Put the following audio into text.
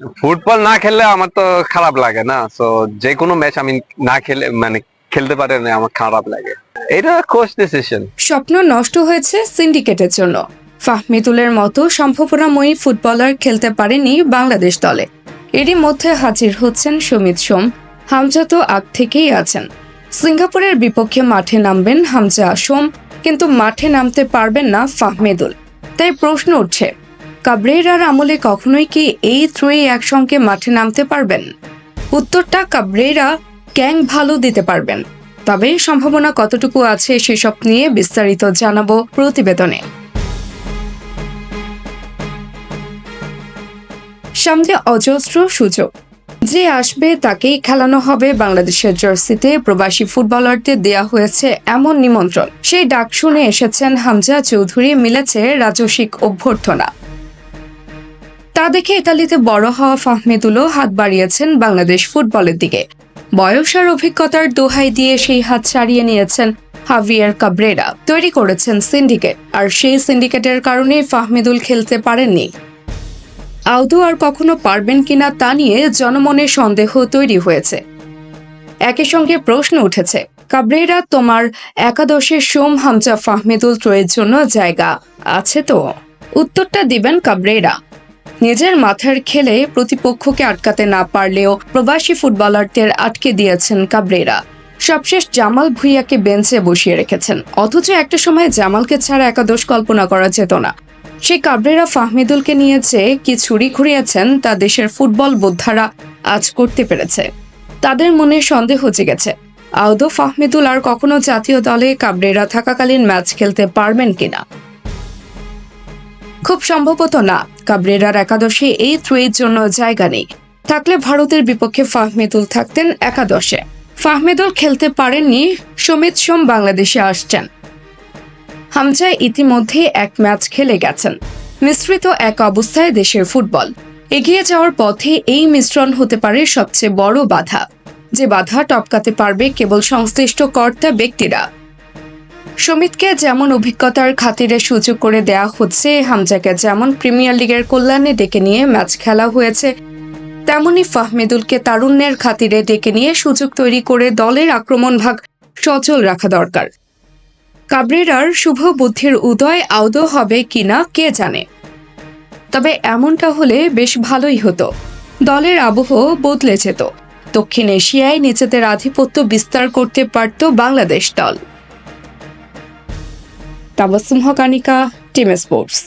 Football না খেললে আমার তো খারাপ লাগে না, তো যে কোনো ম্যাচ আমি না খেলে মানে খেলতে পারে না আমার খারাপ লাগে। এটা কোচ ডিসিশন। স্বপ্ন নষ্ট হয়েছে সিন্ডিকেটের জন্য। ফাহমিদুলের মতো সম্ভাবনাময়ী ফুটবলার খেলতে পারেনি বাংলাদেশ দলে। এরই মধ্যে হাজির হচ্ছেন সমিত সোম। হামজা তো আগ থেকেই আছেন। সিঙ্গাপুরের বিপক্ষে মাঠে নামবেন হামজা সোম, কিন্তু মাঠে নামতে পারবেন না ফাহমিদুল। তাই প্রশ্ন উঠছে, কাবরেরার আমলে কখনোই কি এই ত্রয়ী একসঙ্গে মাঠে নামতে পারবেন? উত্তরটা কাবরেরা ক্যাং ভালো দিতে পারবেন। তবে সম্ভাবনা কতটুকু আছে সেসব নিয়ে বিস্তারিত জানাবো প্রতিবেদনে। সামনে অজস্র সুযোগ, যে আসবে তাকেই খেলানো হবে বাংলাদেশের জার্সিতে। প্রবাসী ফুটবলারদের দেয়া হয়েছে এমন নিমন্ত্রণ, সেই ডাক শুনে এসেছেন হামজা চৌধুরী, মিলেছে রাজসিক অভ্যর্থনা। তা দেখে ইতালিতে বড় হওয়া ফাহমিদুলও হাত বাড়িয়েছেন বাংলাদেশ ফুটবলের দিকে। বয়স আর অভিজ্ঞতার দোহাই দিয়ে সেই হাত ছাড়িয়ে নিয়েছেন হাভিয়ার কাবরেরা। তৈরি করেছেন সিন্ডিকেট, আর সেই সিন্ডিকেটের কারণেই ফাহমিদুল খেলতে পারেননি। আদৌ আর কখনো পারবেন কিনা তা নিয়ে জনমনে সন্দেহ তৈরি হয়েছে। একই সঙ্গে প্রশ্ন উঠেছে, কাবরেরা তোমার একাদশে সোম, হামজা, ফাহমিদুল ত্রয়ের জন্য জায়গা আছে তো? উত্তরটা দিবেন কাবরেরা। নিজের মাথার খেলে প্রতিপক্ষকে আটকাতে না পারলেও প্রবাসী ফুটবলারদের আটকে দিয়েছেন কাবরেরা। সবশেষ জামাল ভুঁইয়াকে বেঞ্চে বসিয়ে রেখেছেন, অথচ একটা সময় জামালকে ছাড়া একাদশ কল্পনা করা যেত না। সেই কাবরেরা ফাহমিদুলকে নিয়ে যে কি ছুরি ঘুরিয়েছেন তা দেশের ফুটবল বোদ্ধারা আজ করতে পেরেছে। তাদের মনে সন্দেহ জেগেছে, আদৌ ফাহমিদুল আর কখনো জাতীয় দলে কাবরেরা থাকাকালীন ম্যাচ খেলতে পারবেন কিনা। খুব সম্ভবত না, কাবরেরার একাদশে এই ত্রয়ীর জন্য জায়গা নেই। থাকলে ভারতের বিপক্ষে ফাহমিদুল থাকতেন একাদশে। ফাহমিদুল খেলতে পারেননি, সমিত সোম বাংলাদেশে আসছেন। হামজা ইতিমধ্যে এক ম্যাচ খেলে গেছেন। মিশ্রিত এক অবস্থায় দেশের ফুটবল এগিয়ে যাওয়ার পথে এই মিশ্রণ হতে পারে সবচেয়ে বড় বাধা, যে বাধা টপকাতে পারবে কেবল সংশ্লিষ্ট কর্তা ব্যক্তিরা। সমিতকে যেমন অভিজ্ঞতার খাতিরে সুযোগ করে দেয়া হচ্ছে, হামজাকে যেমন প্রিমিয়ার লিগের কল্যাণে ডেকে নিয়ে ম্যাচ খেলা হয়েছে, তেমনি ফাহমিদুলকে তারুণ্যের খাতিরে ডেকে নিয়ে সুযোগ তৈরি করে দলের আক্রমণ ভাগ সচল রাখা দরকার। কাবরেরার শুভ বুদ্ধির উদয় আদৌ হবে কিনা কে জানে। তবে এমনটা হলে বেশ ভালোই হতো। দলের আবহ বদলে যেত। দক্ষিণ এশিয়ায় নিজেদের আধিপত্য বিস্তার করতে পারত বাংলাদেশ দল। তাবাসসুম হক, আনিকা, টিম স্পোর্টস।